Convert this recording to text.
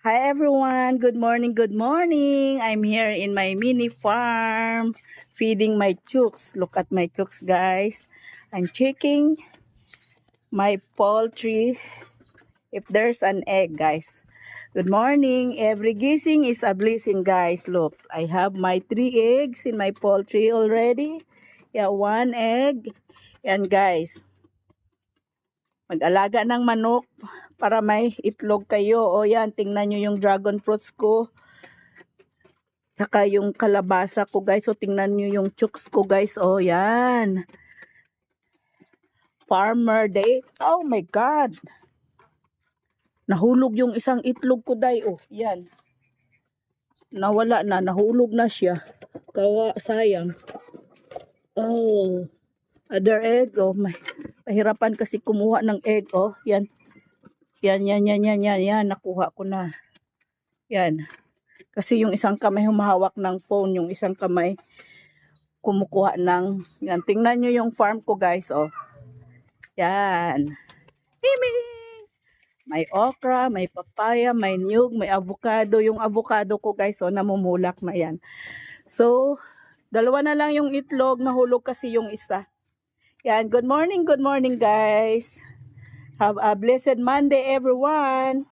Hi everyone, good morning, good morning. I'm here in my mini farm feeding my chooks. Look at my chooks, guys. I'm checking my poultry if there's an egg, guys. Good morning. Every gising is a blessing, guys. Look, I have my 3 eggs in my poultry already. Yeah, 1 egg. Yan, guys. Mag-alaga ng manok para may itlog kayo. O yan, tingnan nyo yung dragon fruits ko. Saka yung kalabasa ko, guys. So, tingnan nyo yung chooks ko, guys. O, yan. Farmer day. Oh my God. Nahulog yung isang itlog ko, day. O, yan. Nawala na. Nahulog na siya. Sayang. Oh. Other egg. Oh, may pahirapan kasi kumuha ng egg. Oh, yan. Yan. Nakuha ko na. Yan. Kasi yung isang kamay humahawak ng phone. Yung isang kamay kumukuha ng, yan, tingnan nyo yung farm ko, guys, oh. Yan. May okra, may papaya, may niyog, may avocado. Yung avocado ko, guys, oh, namumulak na yan. So, 2 na lang yung itlog, nahulog kasi yung isa. Yan, good morning, guys. Have a blessed Monday, everyone.